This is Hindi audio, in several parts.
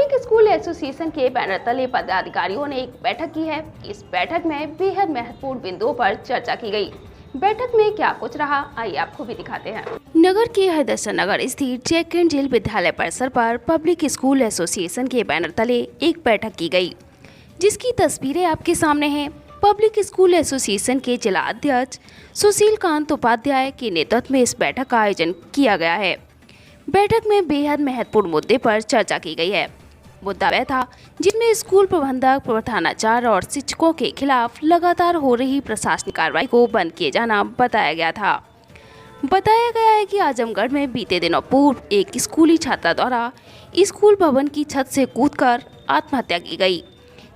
पब्लिक स्कूल एसोसिएशन के बैनर तले पदाधिकारियों ने एक बैठक की है। इस बैठक में बेहद महत्वपूर्ण बिंदुओं पर चर्चा की गई। बैठक में क्या कुछ रहा, आइए आपको भी दिखाते हैं। नगर के हरदर्शन नगर स्थित जैक एंड जिल विद्यालय परिसर पर पब्लिक स्कूल एसोसिएशन के बैनर तले एक बैठक की गई, जिसकी तस्वीरें आपके सामने हैं। पब्लिक स्कूल एसोसिएशन के जिला अध्यक्ष सुशील कांत उपाध्याय के नेतृत्व में इस बैठक का आयोजन किया गया है। बैठक में बेहद महत्वपूर्ण मुद्दे पर चर्चा की गई है। मुद्दा वह था जिसमें स्कूल प्रबंधक, प्रधानाचार्य और शिक्षकों के खिलाफ लगातार हो रही प्रशासनिक कार्रवाई को बंद किए जाना बताया गया था। बताया गया है कि आजमगढ़ में बीते दिनों पूर्व एक स्कूली छात्रा द्वारा स्कूल भवन की छत से कूदकर आत्महत्या की गई,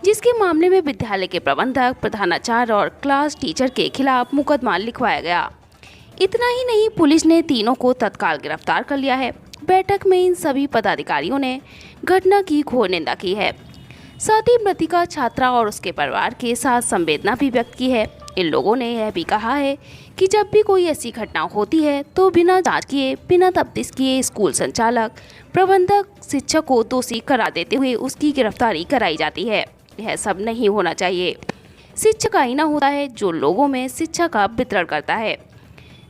जिसके मामले में विद्यालय के प्रबंधक, प्रधानाचार्य और क्लास टीचर के खिलाफ मुकदमा लिखवाया गया। इतना ही नहीं, पुलिस ने तीनों को तत्काल गिरफ्तार कर लिया है। बैठक में इन सभी पदाधिकारियों ने घटना की घोर निंदा की है। साथ ही मृतका छात्रा और उसके परिवार के साथ संवेदना भी व्यक्त की है। इन लोगों ने यह भी कहा है कि जब भी कोई ऐसी घटना होती है तो बिना जांच किए, बिना तफ्तीश किए स्कूल संचालक, प्रबंधक, शिक्षक को दोषी करार देते हुए उसकी गिरफ्तारी कराई जाती है। यह सब नहीं होना चाहिए। शिक्षक आईना होता है जो लोगों में शिक्षा का वितरण करता है।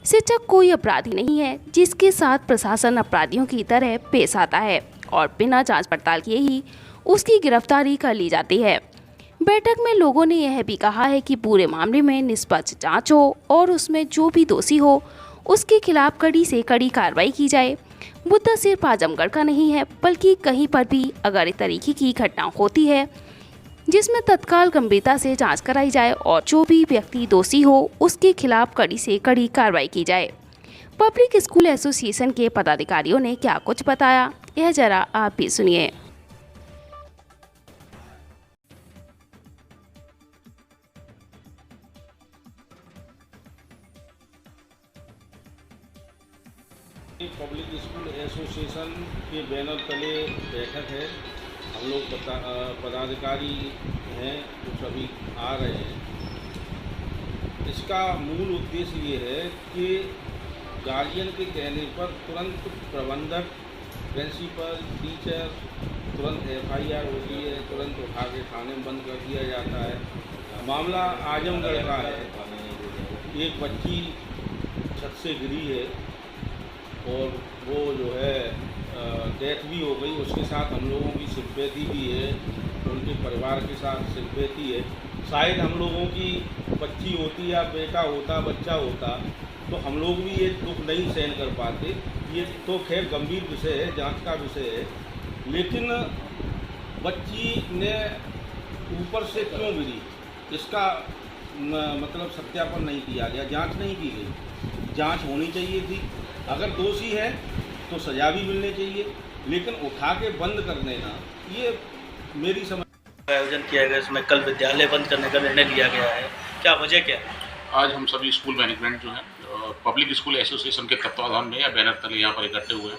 शिक्षक कोई अपराधी नहीं है जिसके साथ प्रशासन अपराधियों की तरह पेश आता है और बिना जांच पड़ताल किए ही उसकी गिरफ्तारी कर ली जाती है। बैठक में लोगों ने यह भी कहा है कि पूरे मामले में निष्पक्ष जांच हो और उसमें जो भी दोषी हो उसके खिलाफ कड़ी से कड़ी कार्रवाई की जाए। मुद्दा सिर्फ आजमगढ़ का नहीं है, बल्कि कहीं पर भी अगर इस तरीके की घटना होती है जिसमें तत्काल गंभीरता से जांच कराई जाए और जो भी व्यक्ति दोषी हो उसके खिलाफ कड़ी से कड़ी कार्रवाई की जाए। पब्लिक स्कूल एसोसिएशन के पदाधिकारियों ने क्या कुछ बताया, यह जरा आप भी सुनिए। पब्लिक स्कूल एसोसिएशन के बैनर तले बैठक है। हम लोग पदाधिकारी हैं जो सभी आ रहे हैं। इसका मूल उद्देश्य ये है कि गार्जियन के कहने पर तुरंत प्रबंधक, प्रिंसिपल, टीचर तुरंत FIR होती है, तुरंत उठा के थाने में बंद कर दिया जाता है। मामला आजमगढ़ का है। एक बच्ची छत से गिरी है और वो जो है डेथ भी हो गई। उसके साथ हम लोगों की सिंपैथी भी है, उनके परिवार के साथ सिंपैथी है। शायद हम लोगों की बच्ची होती या बेटा होता, बच्चा होता, तो हम लोग भी ये दुख नहीं सहन कर पाते। ये तो खैर गंभीर विषय है, जांच का विषय है। लेकिन बच्ची ने ऊपर से क्यों गिरी, इसका मतलब सत्यापन नहीं किया गया, जांच नहीं की गई। जांच होनी चाहिए थी। अगर दोषी है तो सजा भी मिलनी चाहिए, लेकिन उठा के बंद कर देना, ये मेरी समझ। आयोजन किया गया, इसमें कल विद्यालय बंद करने का निर्णय लिया गया है, क्या वजह क्या है? आज हम सभी स्कूल मैनेजमेंट जो है पब्लिक स्कूल एसोसिएशन के तत्वाधान में या बैनर तले यहाँ पर इकट्ठे हुए हैं।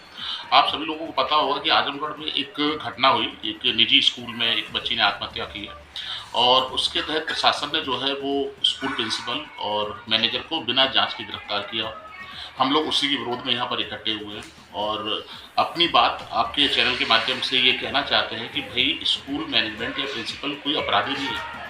आप सभी लोगों को पता होगा कि आजमगढ़ में एक घटना हुई, एक निजी स्कूल में एक बच्ची ने आत्महत्या की है और उसके तहत प्रशासन ने जो है वो स्कूल प्रिंसिपल और मैनेजर को बिना जांच के गिरफ्तार किया। हम लोग उसी के विरोध में यहाँ पर इकट्ठे हुए हैं और अपनी बात आपके चैनल के माध्यम से ये कहना चाहते हैं कि भाई स्कूल मैनेजमेंट या प्रिंसिपल कोई अपराधी नहीं है।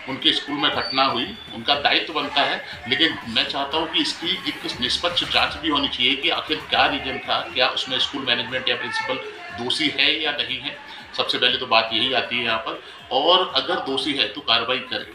उनके स्कूल में घटना हुई, उनका दायित्व बनता है, लेकिन मैं चाहता हूँ कि इसकी एक निष्पक्ष जांच भी होनी चाहिए कि आखिर क्या रीजन था, क्या उसमें स्कूल मैनेजमेंट या प्रिंसिपल दोषी है या नहीं है। सबसे पहले तो बात यही आती है यहाँ पर, और अगर दोषी है तो कार्रवाई करें।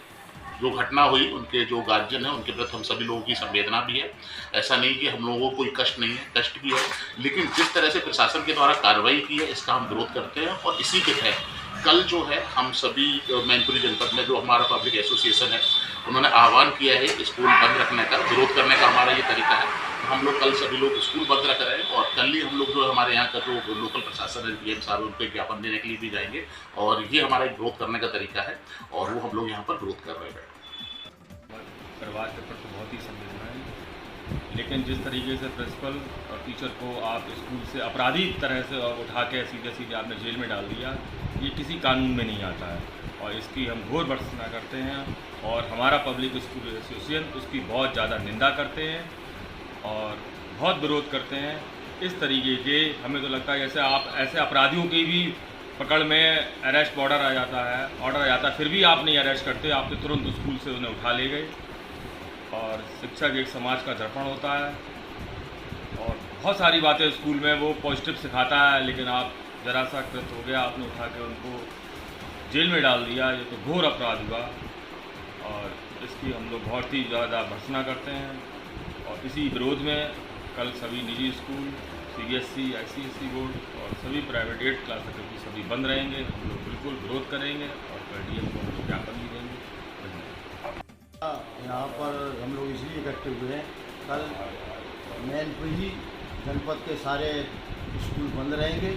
जो घटना हुई, उनके जो गार्जियन है उनके प्रति हम सभी लोगों की संवेदना भी है। ऐसा नहीं कि हम लोगों को कोई कष्ट नहीं है, कष्ट भी है, लेकिन जिस तरह से प्रशासन के द्वारा कार्रवाई की है इसका हम विरोध करते हैं। और इसी के तहत कल जो है हम सभी मैनपुरी जनपद में जो हमारा पब्लिक एसोसिएशन है उन्होंने आह्वान किया है स्कूल बंद रखने का, विरोध करने का हमारा ये तरीका है। हम लोग कल सभी लोग स्कूल बंद रख रहे हैं और कल ही हम लोग जो हमारे यहाँ का जो लोकल प्रशासन है PM साहब, उनको एक ज्ञापन देने के लिए भी जाएंगे और ये हमारा एक विरोध करने का तरीका है और वो हम लोग यहाँ पर विरोध कर रहे हैं। परिवार के प्रति बहुत ही संवेदनाएं, लेकिन जिस तरीके से प्रिंसिपल और टीचर को आप स्कूल से अपराधी तरह से उठा के सीधे सीधे आपने जेल में डाल दिया, ये किसी कानून में नहीं आता है और इसकी हम घोर भर्त्सना करते हैं और हमारा पब्लिक स्कूल एसोसिएशन उसकी बहुत ज़्यादा निंदा करते हैं और बहुत विरोध करते हैं। इस तरीके के हमें तो लगता है जैसे आप ऐसे अपराधियों की भी पकड़ में अरेस्ट ऑर्डर आ जाता है, फिर भी आप नहीं अरेस्ट करते, आपने तुरंत स्कूल से उन्हें उठा ले गए। और शिक्षक एक समाज का दर्पण होता है और बहुत सारी बातें स्कूल में वो पॉजिटिव सिखाता है, लेकिन आप जरा सा कृत हो गया, आपने उठा के उनको जेल में डाल दिया। ये तो घोर अपराध हुआ और इसकी हम लोग बहुत ही ज़्यादा भर्त्सना करते हैं। और इसी विरोध में कल सभी निजी स्कूल, CBSE, ICSE बोर्ड और सभी प्राइवेट 8 क्लास तक की सभी बंद रहेंगे। हम लोग बिल्कुल विरोध करेंगे और कल DM को हम लोग ज्ञापन भी देंगे। यहाँ पर हम लोग इसलिए इकट्ठे हुए हैं, कल मैनपुरी जनपद के सारे स्कूल बंद रहेंगे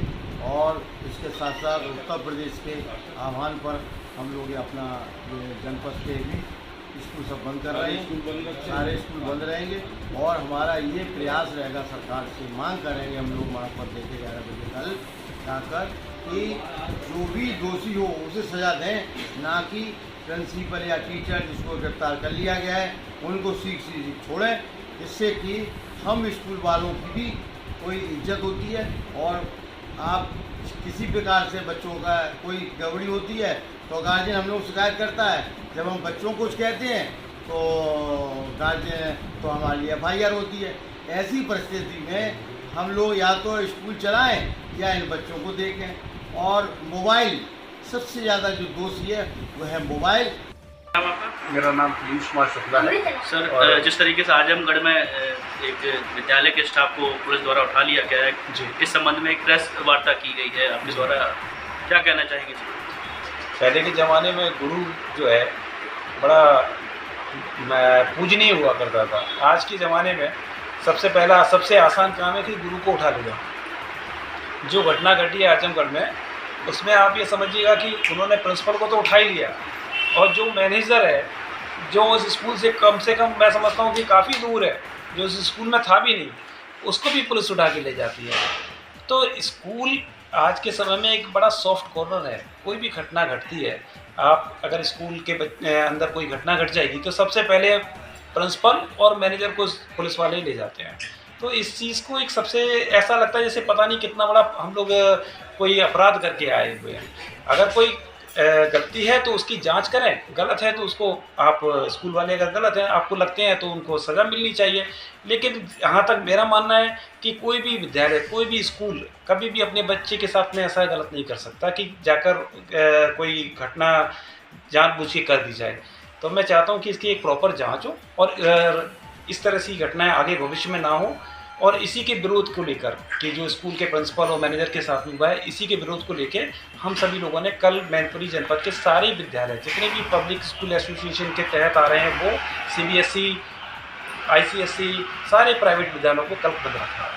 और इसके साथ साथ उत्तर प्रदेश के आह्वान पर हम लोग अपना जनपद के भी स्कूल सब बंद कर रहे हैं, सारे स्कूल बंद रहेंगे। और हमारा ये प्रयास रहेगा, सरकार से मांग करेंगे हम लोग वहाँ पर देखे 11 बजे कल जाकर कि जो भी दोषी हो उसे सज़ा दें, ना कि प्रिंसिपल या टीचर जिसको गिरफ्तार कर लिया गया है उनको सीधी छोड़ें, जिससे कि हम स्कूल वालों की भी कोई इज्जत होती है। और आप किसी प्रकार से बच्चों का कोई गड़बड़ी होती है तो गार्जियन हम लोग शिकायत करता है, जब हम बच्चों को कुछ कहते हैं तो गार्जियन तो हमारी FIR होती है। ऐसी परिस्थिति में हम लोग या तो स्कूल चलाएं या इन बच्चों को देखें। और मोबाइल सबसे ज़्यादा जो दोषी है वो है मोबाइल। मेरा नाम पीयूष कुमार शुक्ला है। सर, जिस तरीके से आजमगढ़ में एक विद्यालय के स्टाफ को पुलिस द्वारा उठा लिया गया है, इस संबंध में एक प्रेस वार्ता की गई है आपके द्वारा, क्या कहना चाहेंगे? पहले के ज़माने में गुरु जो है बड़ा पूजनीय हुआ करता था। आज के ज़माने में सबसे आसान काम है कि गुरु को उठा ले जाओ। जो घटना घटी है आजमगढ़ में, उसमें आप ये समझिएगा कि उन्होंने प्रिंसिपल को तो उठा ही लिया और जो मैनेजर है, जो उस स्कूल से कम मैं समझता हूँ कि काफ़ी दूर है, जो उस स्कूल में था भी नहीं, उसको भी पुलिस उठा के ले जाती है। तो स्कूल आज के समय में एक बड़ा सॉफ्ट कॉर्नर है। कोई भी घटना घटती है, आप अगर स्कूल के अंदर कोई घटना घट जाएगी तो सबसे पहले प्रिंसिपल और मैनेजर को पुलिस वाले ही ले जाते हैं। तो इस चीज़ को एक सबसे ऐसा लगता है जैसे पता नहीं कितना बड़ा हम लोग कोई अपराध करके आए हुए हैं। अगर कोई गलती है तो उसकी जांच करें, गलत है तो उसको आप स्कूल वाले अगर गलत हैं आपको लगते हैं तो उनको सज़ा मिलनी चाहिए। लेकिन यहाँ तक मेरा मानना है कि कोई भी विद्यालय, कोई भी स्कूल कभी भी अपने बच्चे के साथ में ऐसा गलत नहीं कर सकता कि जाकर कोई घटना जानबूझ के कर दी जाए। तो मैं चाहता हूँ कि इसकी एक प्रॉपर जाँच हो और इस तरह की घटनाएँ आगे भविष्य में ना हो। और इसी के विरोध को लेकर कि जो स्कूल के प्रिंसिपल और मैनेजर के साथ में हुआ है, इसी के विरोध को लेकर हम सभी लोगों ने कल मैनपुरी जनपद के सारे विद्यालय जितने भी पब्लिक स्कूल एसोसिएशन के तहत आ रहे हैं, वो CBSE, ICSE, सारे प्राइवेट विद्यालयों को कल बंद रखा है।